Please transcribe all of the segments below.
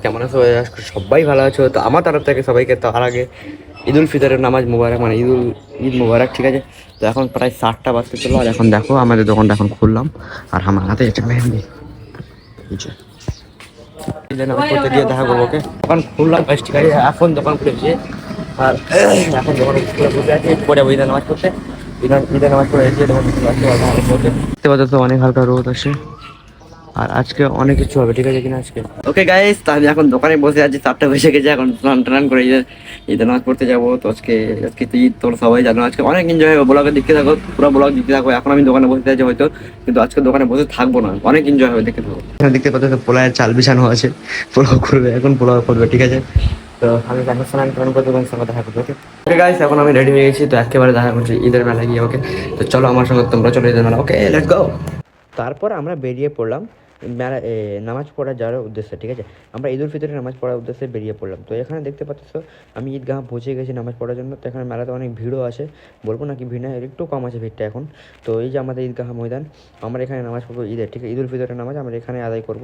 কেমন আছো? সবাই ভালো আছো তো? আমার তরফ থেকে সবাইকে তার আগে ঈদ উল ফিতরের নামাজ মুবারক, মানে ঈদ মুবারক, ঠিক আছে? তো এখন প্রায় 7টা বাজতে চলো, আর এখন দেখো আমাদের দোকানটা এখন খুললাম, আর আমার হাতে এটা মেহেন্দি নামাজ পড়তে গিয়ে দেখা করবো। ওকে, দোকান খুললাম বেশ, ঠিক আছে? এখন দোকান খুলেছি, আর এখন দোকান খুলে বসে আছি, পরে ঈদের নামাজ পড়তে। ঈদের নামাজ পড়ে এসে দোকান খুলে আসছে, দেখতে পাচ্ছ তো অনেক হালকা রোদ আছে, আর আজকে অনেক কিছু হবে, ঠিক আছে কিনা আজকে? ওকে গাইস, তো আমি এখন দোকানে বসে আছি, 7টা বেজে গেছে, এখন স্নান টান করে ঈদ নামাজ পড়তে যাবো। তো আজকে তো ঈদ, তোর সবাই জানো, আজকে অনেক এনজয় হবে। ব্লগে দেখতে থাকো, পুরো ব্লগ দেখতে থাকো। এখন আমি দোকানে বসে আছি হয়তো, কিন্তু আজকে দোকানে বসে থাকবো না, অনেক এনজয় হবে, দেখতে থাকো। এখানে দেখতে পাচ্ছ পোলায়ের চাল বিছানো আছে, পোলাও করবে, এখন পোলাও করবে, ঠিক আছে? তো আমি এখন স্নান টান করে দোকানের সঙ্গে দেখা করবো। ওকে গাইস, এখন আমি রেডি হয়ে গেছি, তো একেবারে দেখা করছি ঈদের মেলায় গিয়ে। ওকে, তো চলো আমার সঙ্গে, তোমরা চলো ঈদের মেলা। ওকে, লেটস গো। তারপর আমরা বেরিয়ে পড়লাম মেলা নামাজ পড়া যাওয়ার উদ্দেশ্যে, ঠিক আছে? আমরা ঈদ উল ফিতরের নামাজ পড়ার উদ্দেশ্যে বেরিয়ে পড়লাম। তো এখানে দেখতে পাচ্ছ আমি ঈদগাহ পৌঁছে গেছি নামাজ পড়ার জন্য। তো এখানে মেলাতে অনেক ভিড়ও আছে, বলবো না কি ভিড় না, একটু কম আছে ভিড়টা এখন। তো এই যে আমাদের ঈদগাহ ময়দান, আমরা এখানে নামাজ পড়বো ঈদের, ঠিক আছে? ঈদ উল ফিতরের নামাজ আমরা এখানে আদায় করব।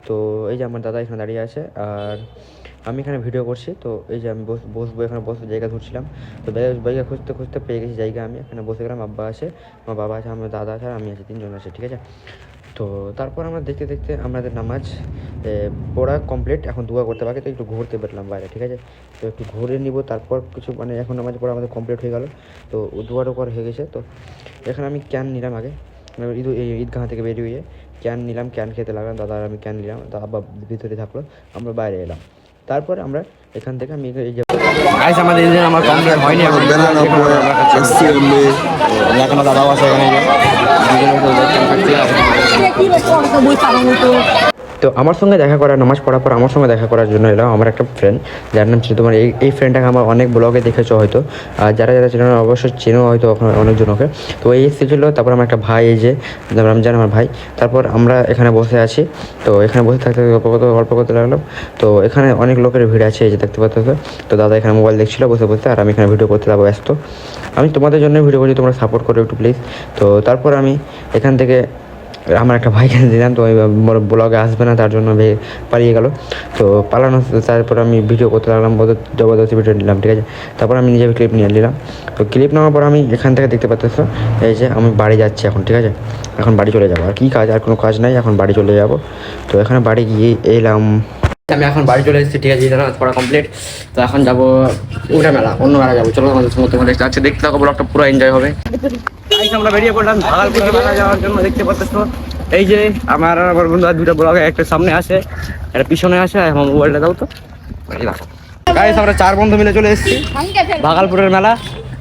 তো এই যে আমার দাদা এখানে দাঁড়িয়ে আছে, আর আমি এখানে ভিডিও করছি। তো এই যে আমি বসবো, এখানে বসে জায়গা ধরছিলাম। তো জায়গা খুঁজতে খুঁজতে পেয়ে গেছি জায়গা, আমি এখানে বসে গেলাম। আব্বা আছে, আমার বাবা আছে, আমার দাদা আছে, আর আমি আছি, 3জন আছে, ঠিক আছে? তো তারপর আমরা দেখতে দেখতে আমাদের নামাজ পড়া কমপ্লিট, এখন দোয়া করতে বাকি। তো একটু ঘুরতে বেরলাম বাইরে, ঠিক আছে? তো একটু ঘুরে নিব, তারপর কিছু মানে এখন নামাজ পড়া আমাদের কমপ্লিট হয়ে গেল। তো দোয়াটা করা হয়ে গেছে। তো এখানে আমি ক্যান নিলাম আগে, ঈদগাহ থেকে বেরিয়ে ক্যান নিলাম, ক্যান খেতে লাগলাম, দাদা আর আমি ক্যান নিলাম, দাদা ভিতরে থাকলো, আমরা বাইরে এলাম। তারপর আমরা এখান থেকে আমি এই যে আমাদের ঈদের আমার কমপ্লিট হয়নি, এখন দাদাও আছে এখানে। তো আমার সঙ্গে দেখা করা, নামাজ পড়ার পর আমার সঙ্গে দেখা করার জন্য এলাম আমার একটা ফ্রেন্ড, যার নাম ছিল তোমার এই ফ্রেন্ডটাকে আমার অনেক ব্লগে দেখেছো হয়তো, আর যারা যারা ছিল না অবশ্যই চেনো হয়তো অনেকজন ওকে। তো এই এসেছিলো, তারপর আমার একটা ভাই, এই যে রমজান আমার ভাই। তারপর আমরা এখানে বসে আছি। তো এখানে বসে থাকতে গল্প করতে লাগলাম। তো এখানে অনেক লোকের ভিড় আছে, এই যে দেখতে পাচ্ছ। তো দাদা এখানে মোবাইল দেখছিলো বসে বসে, আর আমি এখানে ভিডিও করতে যাবো ব্যস্ত। আমি তোমাদের জন্য ভিডিও করছি, তোমরা সাপোর্ট করো একটু প্লিজ। তো তারপর আমি এখান থেকে আমার একটা ভাইকে দিলাম, তো ওই ব্লগে আসবে না, তার জন্য পালিয়ে গেল। তো পালানো, তারপর আমি ভিডিও করতে লাগলাম, জবরদস্তি ভিডিও নিলাম, ঠিক আছে? তারপর আমি নিজে ক্লিপ নিয়ে নিলাম। তো ক্লিপ নেওয়ার পর আমি এখান থেকে দেখতে পাচ্ছ এই যে আমি বাড়ি যাচ্ছি এখন, ঠিক আছে? এখন বাড়ি চলে যাবো, আর কী কাজ, আর কোনো কাজ নাই, এখন বাড়ি চলে যাব। তো এখানে বাড়ি গিয়ে এলাম, আমি এখন বাড়ি চলে এসেছি, ঠিক আছে? নামাজ পড়া কমপ্লিট। তো এখন যাবো উঠে মেলা, অন্য মেলা যাবো। চলো আমাদের সঙ্গে, তোমাদের আজকে দেখতে থাকো, ব্লগটা পুরো এনজয় হবে। আমরা বেরিয়ে পড়লাম ভাগালপুর মেলা যাওয়ার জন্য। দেখতে পাচ্ছ এই যে আমার বন্ধু আর দুটো ব্লগে, একটা সামনে আসে, একটা পিছনে আসে। আমার মোবাইলটা দাও তো। গাইস, আমরা 4 বন্ধু মিলে চলে এসেছি ভাগালপুরের মেলা,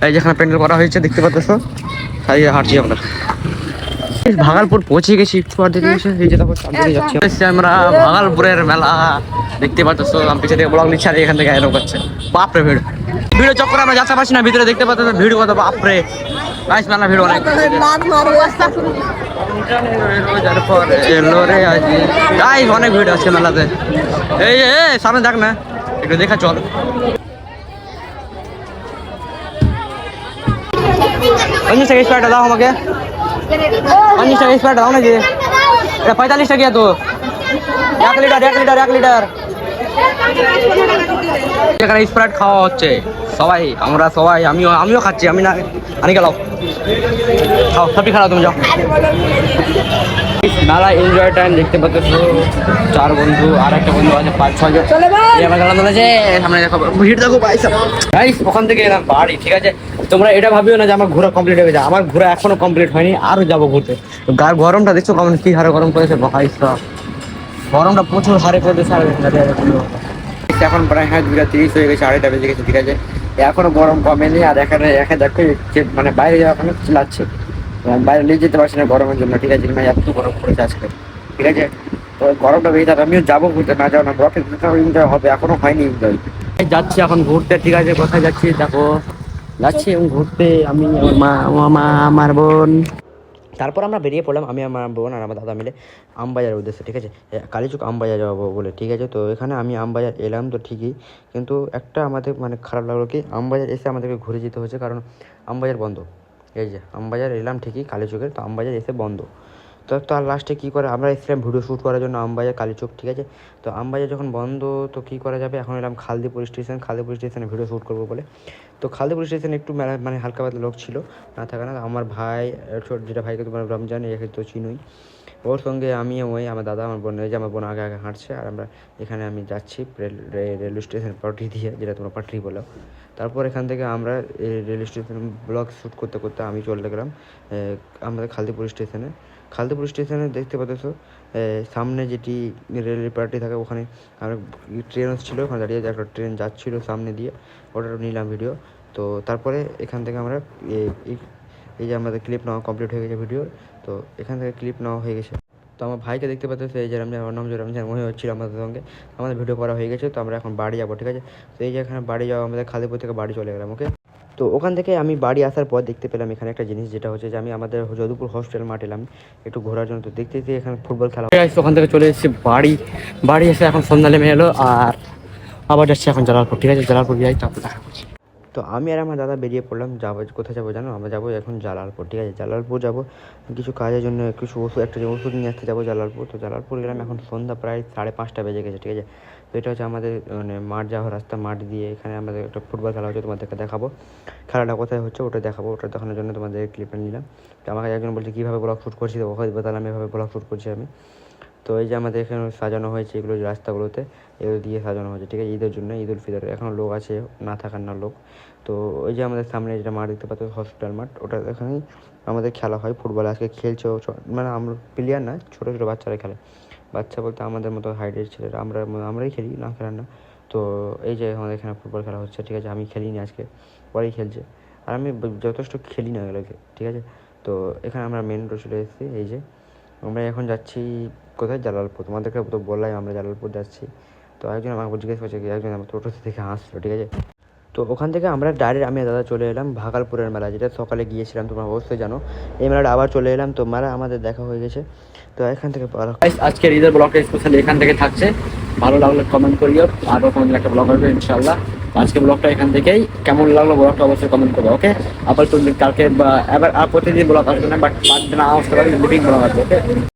এই যেখানে প্যান্ডেল করা হয়েছে, দেখতে পাচ্ছ। তাই হাঁটছি আমরা, ভাগালপুর পৌঁছে গেছি একটু আর দেরি হয়েছে। এই যে তারপর যাচ্ছি আমরা ভাগালপুরের মেলা, দেখতে পাচ্ছ। আমি পিছিয়ে থেকে ব্লগ নিচ্ছি, আর এখান থেকে এরকম করছে। বাপরে ভিড়, ভিড় চক্করে আমরা যেতে পারছি না ভিতরে, দেখতে পাচ্ছ ভিড় কত, বাপরে গাইস মেলা ভিড় অনেক। গাইস অনেক ভিড় আছে মেলাতে, এই সামনে দেখ না, একটু দেখা চল। 50 টাকা স্প্রাইটটা দাও আমাকে, 50 টাকা স্প্রাইটটা দাও নাকি? এটা 45 টাকা তো, 1 লিটার 1 লিটার 1 লিটার। এখানে স্প্রাইট খাওয়া হচ্ছে সবাই, আমরা সবাই, আমিও খাচ্ছি, আমি না আনি গেলাম, খাও সবই খাও, তুমি যাও। মেলা এনজয় টাইম, দেখতে পাচ্ছ 4 বন্ধু, আর একটা বন্ধু আছে 5-6 জন। আমার খেলা চলেছে, সামনে দেখো ভিড় দেখো গাইস। ওখান থেকে এলাম বাড়ি, ঠিক আছে? তোমরা এটা ভাবিও না যে আমার ঘোরা কমপ্লিট হয়ে গেছে, আমার ঘোরা এখনো কমপ্লিট হয়নি, আরো যাবো ঘুরতে। গরমটা দেখছো কেমন, কি হারে গরম করেছে ভাই, গরমটা প্রচুর হারে করেছে। এখন প্রায় 2:30 হয়ে গেছে, 2:30টা বেজে গেছে, ঠিক আছে? এখনো গরম কমেনি, আর এখানে দেখো মানে বাইরে যাওয়া ওখানে চিল্লাচ্ছে, বাইরে নিয়ে যেতে পারছি না গরমের জন্য, ঠিক আছে? মানে এত গরম পড়েছে আজকে, ঠিক আছে? তো গরমটা বেশি থাকে, আমিও যাবো ঘুরতে, না যাও না, ব্লকে এনজয় হবে, এখনো হয়নি এনজয়। যাচ্ছি এখন ঘুরতে, ঠিক আছে? কোথায় যাচ্ছি দেখো, যাচ্ছি এবং ঘুরতে আমি, আমার মা, আমার বোন। তারপর আমরা বেরিয়ে পড়লাম, আমি, আমার বোন আর আমার দাদা মিলে আমবাজারের উদ্দেশ্যে, ঠিক আছে? কালীচুক আমবাজার যাবো বলে, ঠিক আছে? তো এখানে আমি আমবাজার এলাম তো ঠিকই, কিন্তু একটা আমাদের মানে খারাপ লাগলো কি, আমবাজার এসে আমাদেরকে ঘুরে যেতে হয়েছে, কারণ আমবাজার বন্ধ। এই যে আমবাজার এলাম ঠিকই কালীচুকের, তো আমবাজার এসে বন্ধ। তো তার লাস্টে কী করে আমরা এসেছিলাম ভিডিও শ্যুট করার জন্য আমবাজার কালীচক, ঠিক আছে। তো আমবাজার যখন বন্ধ তো কী করা যাবে, এখন এলাম খালদিপুর স্টেশন। খালদিপুর স্টেশনে ভিডিও শ্যুট করবো বলে। তো খালদিপুর স্টেশনে একটু মেলা মানে হালকা পাতলা লোক ছিল, না থাকা না। আমার ভাই ছোট যেটা ভাইকে তোমার রমজান, একে তো চিনুই, ওর সঙ্গে আমি ওই আমার দাদা আমার বোন, এই যে আমার বোন আগে আগে হাঁটছে, আর আমরা এখানে আমি যাচ্ছি রেলওয়ে স্টেশন পাটরি দিয়ে, যেটা তোমরা পাটরি বলো। তারপর এখান থেকে আমরা রেলওয়ে স্টেশন ব্লগ শ্যুট করতে করতে আমি চলে গেলাম আমাদের খালদিপুর স্টেশনে। খালদিপুর স্টেশনে দেখতে পাচ্ছ সামনে যেটি রেলের পাটরি থাকে, ওখানে আমরা ট্রেন ছিল, ওখানে দাঁড়িয়ে একটা ট্রেন যাচ্ছিলো সামনে দিয়ে, ওটা নিলাম ভিডিও। তো তারপরে এখান থেকে আমরা এই যে আমাদের ক্লিপ নেওয়া কমপ্লিট হয়ে গেছে ভিডিও। তো এখান থেকে ক্লিপ নেওয়া হয়ে গেছে। তো আমার ভাইকে দেখতে পাচ্ছ, এই যে রমজান, আমার নাম যে রমজান, মনে হচ্ছিল আমাদের সঙ্গে। আমাদের ভিডিও করা হয়ে গেছে, তো আমরা এখন বাড়ি যাবো, ঠিক আছে। তো এই যে এখানে বাড়ি যাওয়া, আমাদের খালিপুর থেকে বাড়ি চলে গেলাম, ওকে। তো ওখান থেকে আমি বাড়ি আসার পর দেখতে পেলাম এখানে একটা জিনিস, যেটা হচ্ছে যে আমি আমাদের যদুপুর হসপিটাল মাঠ এলাম একটু ঘোরার জন্য। তো দেখতে এখানে ফুটবল খেলা, ওখান থেকে চলে এসেছি বাড়ি এসে এখন সন্ধ্যা নেমে এলো, আর আবার যাচ্ছি এখন জালালপুর, ঠিক আছে। জালালপুর যাই, তারপর দেখা করছি। তো আমি আর আমার দাদা বেরিয়ে পড়লাম, যাবো কোথায় যাবো জানো, আমরা যাবো এখন জালালপুর, ঠিক আছে। জালালপুর যাবো কিছু কাজের জন্য, কিছু ওষুধ একটা যে ওষুধ নিয়ে আসতে যাবো জালালপুর। তো জালালপুর গেলাম, এখন সন্ধ্যা প্রায় 5:30 বেজে গেছে, ঠিক আছে। তো এটা হচ্ছে আমাদের মানে মাঠ যাওয়ার রাস্তা, মাঠ দিয়ে এখানে আমাদের একটা ফুটবল খেলা হচ্ছে, তোমাদেরকে দেখাবো খেলাটা কোথায় হচ্ছে, ওটা দেখাবো। ওটা দেখানোর জন্য তোমাদের ক্লিপটা নিলাম। তো আমাকে একজন বলছে কীভাবে ব্লগ শ্যুট করছি, তো ওখানে বললাম এভাবে ব্লগ শ্যুট করছি আমি। তো এই যে আমাদের এখানে সাজানো হয়েছে এগুলো, রাস্তাগুলোতে এগুলো দিয়ে সাজানো হয়েছে, ঠিক আছে। ঈদের জন্য, ঈদ উল ফিতরে এখনও লোক আছে, না থাকার না লোক। তো ওই যে আমাদের সামনে যেটা মাঠ দেখতে পাচ্ছ হসপিটাল মাঠ, ওটা এখানেই আমাদের খেলা হয় ফুটবল। আজকে খেলছে মানে আমরা প্লেয়ার না, ছোটো ছোটো বাচ্চারা খেলে। বাচ্চা বলতে আমাদের মতো হাইটের ছেলেরা, আমরাই খেলি, না খেলার না। তো এই যে আমাদের এখানে ফুটবল খেলা হচ্ছে, ঠিক আছে। আমি খেলিনি আজকে, পরেই খেলছে, আর আমি যথেষ্ট খেলি না এগুলোকে, ঠিক আছে। তো এখানে আমরা মেন রোড চলে এসেছি, এই যে আমরা এখন যাচ্ছি কোথায়, জালালপুর। তোমাদেরকে তো বললাই আমরা জালালপুর যাচ্ছি। তো একজন আমাকে জিজ্ঞেস করছে কি, একজন আমার টোটো থেকে হাসলো, ঠিক আছে। তো ওখান থেকে আমরা ডাইরেক্ট আমি দাদা চলে এলাম ভাগালপুরের মেলা, যেটা সকালে গিয়েছিলাম, তোমরা অবশ্যই জানো। এই মেলাটা আবার চলে এলাম, তো মেলা আমাদের দেখা হয়ে গেছে। তো এখান থেকে আজকের ঈদের ব্লগটা স্পেশালি এখান থেকে থাকছে। ভালো লাগলে কমেন্ট করিও, আরও কোনো একটা ব্লগ আসবে ইনশাল্লাহ। আজকে ব্লগটা এখান থেকেই, কেমন লাগলো ব্লগটা অবশ্যই কমেন্ট করবো, ওকে। আবার তুমি কালকে বা এবার আর প্রতিদিন ব্লগ আসবে না, বাট না আসতে পারে লিভিং ব্লগ আসবে, ওকে।